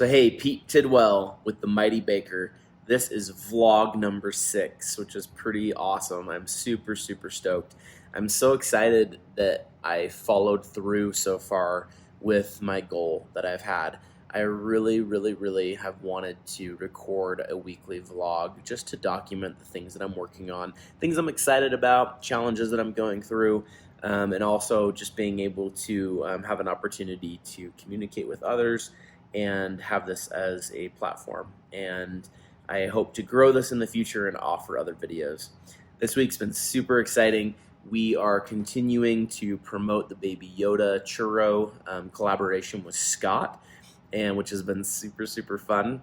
So hey, Pete Tidwell with the Mighty Baker. This is vlog number 6, which is pretty awesome. I'm super stoked. I'm so excited that I followed through so far with my goal that I've had. I really have wanted to record a weekly vlog just to document the things that I'm working on, things I'm excited about, challenges that I'm going through, and also just being able to have an opportunity to communicate with others and have this as a platform. And I hope to grow this in the future and offer other videos. This week's been super exciting. We are continuing to promote the Baby Yoda churro collaboration with Scott, and which has been super fun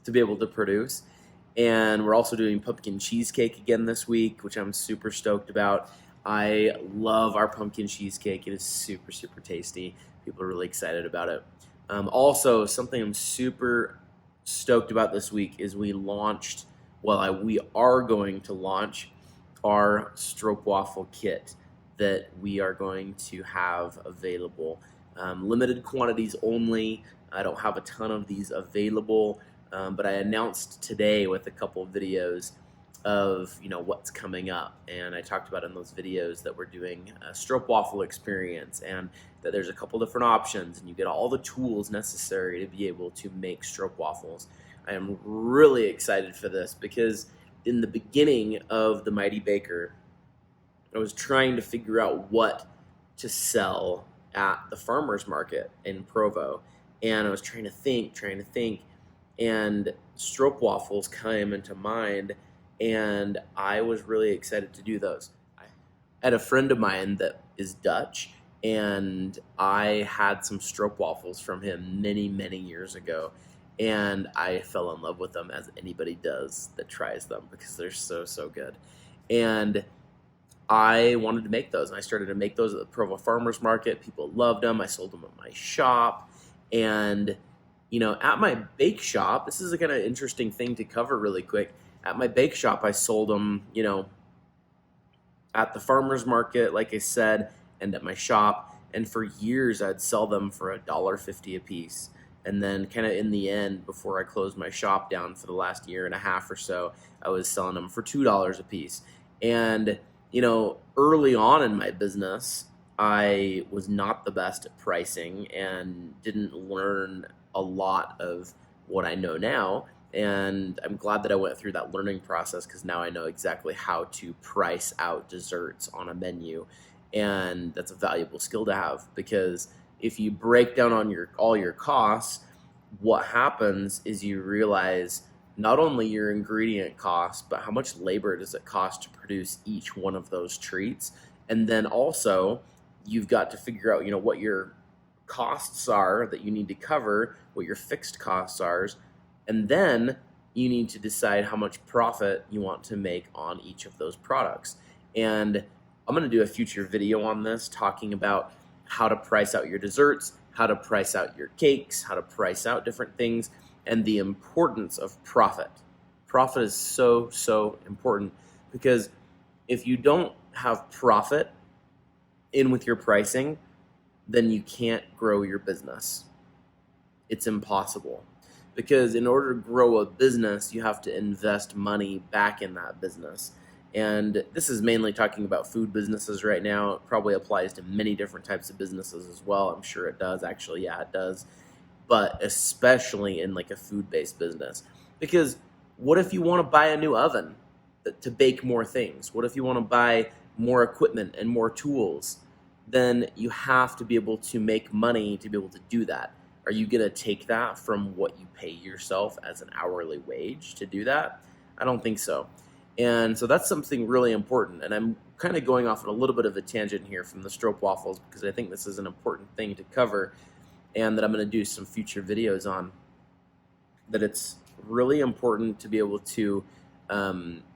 to be able to produce. And we're also doing pumpkin cheesecake again this week, which I'm super stoked about. I love our pumpkin cheesecake. It is super tasty. People are really excited about it. Also, something I'm super stoked about this week is we are going to launch our stroopwafel kit that we are going to have available. Limited quantities only. I don't have a ton of these available, but I announced today with a couple of videos of what's coming up, and I talked about in those videos that we're doing a stroopwafel experience and that there's a couple different options and you get all the tools necessary to be able to make stroopwafels. I am really excited for this because in the beginning of the Mighty Baker, I was trying to figure out what to sell at the farmer's market in Provo, and I was trying to think, and stroopwafels came into mind, and I was really excited to do those. I had a friend of mine that is Dutch, and I had some stroopwafels from him many years ago, and I fell in love with them, as anybody does that tries them, because they're so good. And I wanted to make those, and I started to make those at the Provo Farmers Market. People loved them. I sold them at my shop, and at my bake shop, this is a kind of interesting thing to cover really quick. At my bake shop, I sold them, at the farmer's market, like I said, and at my shop. And for years, I'd sell them for $1.50 a piece. And then kind of in the end, before I closed my shop down for the last year and a half or so, I was selling them for $2 a piece. And, early on in my business, I was not the best at pricing and didn't learn a lot of what I know now. And I'm glad that I went through that learning process, because now I know exactly how to price out desserts on a menu. And that's a valuable skill to have, because if you break down on all your costs, what happens is you realize not only your ingredient costs, but how much labor does it cost to produce each one of those treats. And then also you've got to figure out, what your costs are that you need to cover, what your fixed costs are, and then you need to decide how much profit you want to make on each of those products. And I'm going to do a future video on this, talking about how to price out your desserts, how to price out your cakes, how to price out different things, and the importance of profit. Profit is so important, because if you don't have profit in with your pricing, then you can't grow your business. It's impossible. Because in order to grow a business, you have to invest money back in that business. And this is mainly talking about food businesses right now. It probably applies to many different types of businesses as well. I'm sure it does, actually. Yeah, it does. But especially in like a food-based business. Because what if you want to buy a new oven to bake more things? What if you want to buy more equipment and more tools? Then you have to be able to make money to be able to do that. Are you going to take that from what you pay yourself as an hourly wage to do that? I don't think so. And so that's something really important. And I'm kind of going off on a little bit of a tangent here from the stroopwafels, because I think this is an important thing to cover, and that I'm going to do some future videos on. That it's really important to be able to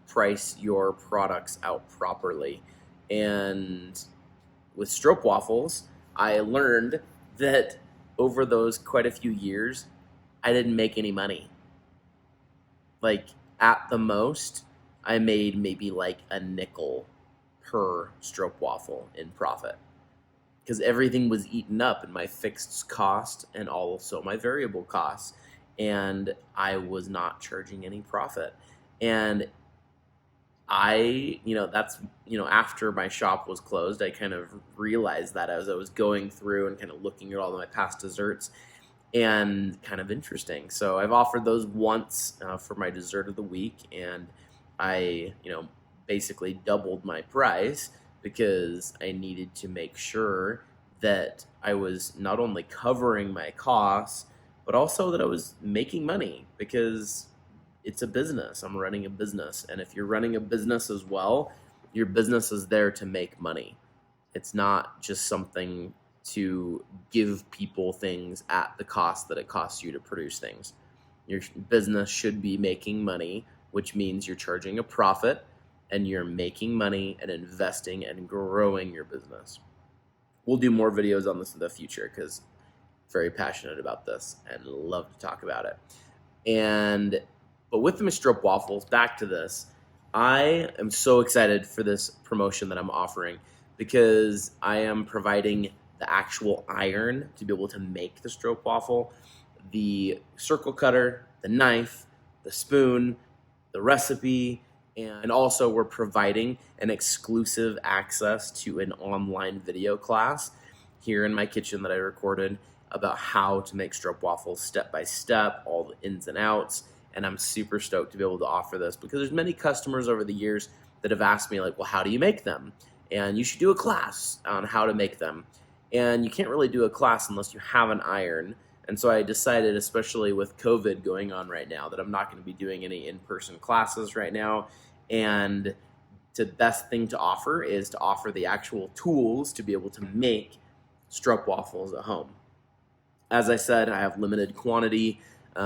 price your products out properly. And with stroopwafels, I learned that over those quite a few years, I didn't make any money. Like, at the most, I made maybe like a nickel per stroopwafel in profit. because everything was eaten up in my fixed cost and also my variable costs, and I was not charging any profit. And that's, after my shop was closed, I kind of realized that as I was going through and kind of looking at all of my past desserts, and kind of interesting. So I've offered those once for my dessert of the week, and I, basically doubled my price because I needed to make sure that I was not only covering my costs, but also that I was making money, because it's a business. I'm running a business. And if you're running a business as well, your business is there to make money. It's not just something to give people things at the cost that it costs you to produce things. Your business should be making money, which means you're charging a profit and you're making money and investing and growing your business. We'll do more videos on this in the future because I'm very passionate about this and love to talk about it. But with the Stroop waffles, back to this, I am so excited for this promotion that I'm offering, because I am providing the actual iron to be able to make the Stroop waffle, the circle cutter, the knife, the spoon, the recipe, and also we're providing an exclusive access to an online video class here in my kitchen that I recorded about how to make Stroop waffles step by step, all the ins and outs. And I'm super stoked to be able to offer this, because there's many customers over the years that have asked me, like, well, how do you make them? And you should do a class on how to make them. And you can't really do a class unless you have an iron. And so I decided, especially with COVID going on right now, that I'm not going to be doing any in-person classes right now. And the best thing to offer is to offer the actual tools to be able to make Stroop waffles at home. As I said, I have limited quantity.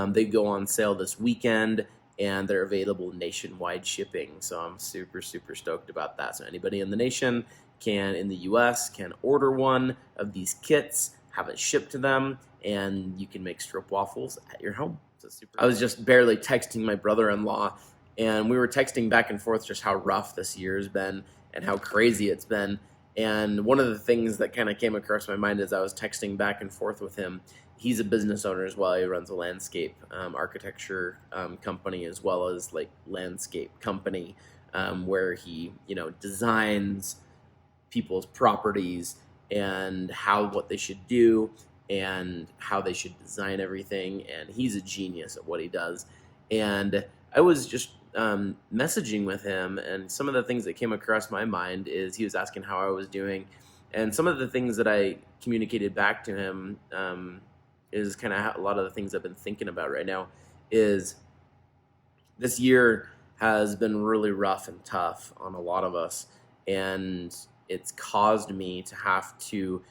They go on sale this weekend, and they're available nationwide shipping. So I'm super, super stoked about that. So anybody in the nation in the US, can order one of these kits, have it shipped to them, and you can make Stroop waffles at your home. So I was just barely texting my brother-in-law, and we were texting back and forth just how rough this year has been and how crazy it's been. And one of the things that kind of came across my mind as I was texting back and forth with him, he's a business owner as well. He runs a landscape architecture company, as well as like landscape company where he, designs people's properties and what they should do and how they should design everything. And he's a genius at what he does. And I was just messaging with him, and some of the things that came across my mind is he was asking how I was doing. And some of the things that I communicated back to him is kind of a lot of the things I've been thinking about right now. Is this year has been really rough and tough on a lot of us, and it's caused me to have to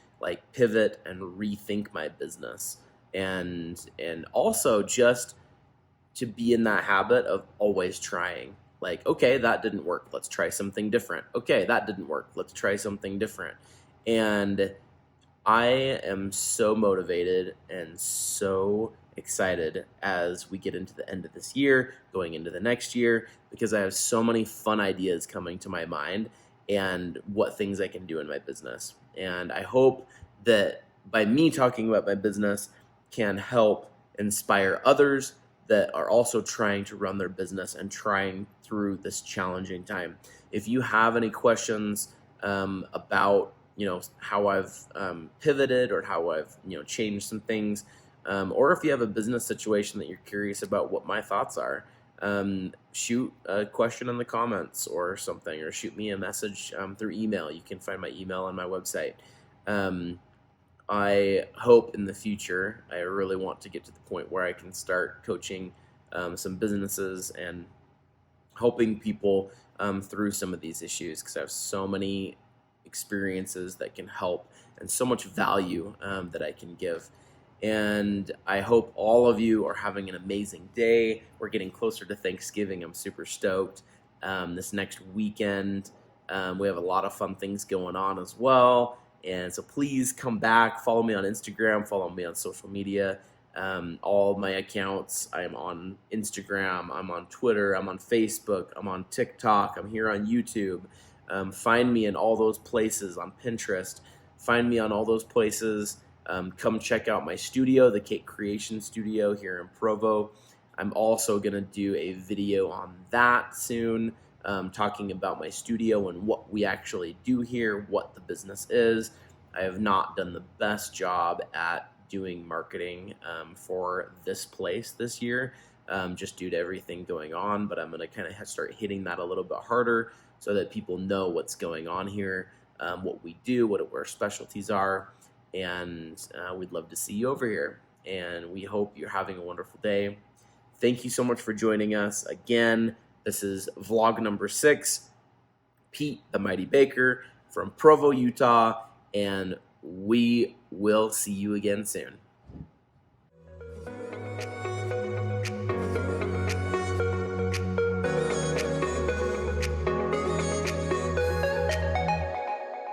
pivot and rethink my business, and also just to be in that habit of always trying. Okay, that didn't work, let's try something different. Okay, that didn't work, let's try something different. And I am so motivated and so excited as we get into the end of this year, going into the next year, because I have so many fun ideas coming to my mind and what things I can do in my business. And I hope that by me talking about my business can help inspire others that are also trying to run their business and trying through this challenging time. If you have any questions about how I've pivoted, or how I've changed some things, or if you have a business situation that you're curious about what my thoughts are, shoot a question in the comments or something, or shoot me a message through email. You can find my email on my website. I hope in the future, I really want to get to the point where I can start coaching some businesses and helping people through some of these issues, because I have so many experiences that can help and so much value that I can give. And I hope all of you are having an amazing day. We're getting closer to Thanksgiving. I'm super stoked. This next weekend, we have a lot of fun things going on as well. And so please come back, follow me on Instagram, follow me on social media. All my accounts, I'm on Instagram, I'm on Twitter, I'm on Facebook, I'm on TikTok, I'm here on YouTube. Find me in all those places, on Pinterest. find me on all those places. Come check out my studio, the Cake Creation Studio here in Provo. I'm also going to do a video on that soon, talking about my studio and what we actually do here, what the business is. I have not done the best job at doing marketing for this place this year, just due to everything going on, but I'm going to kind of start hitting that a little bit harder so that people know what's going on here, what we do, what our specialties are, and we'd love to see you over here. And we hope you're having a wonderful day. Thank you so much for joining us. Again, this is vlog number 6, Pete the Mighty Baker from Provo, Utah, and we will see you again soon.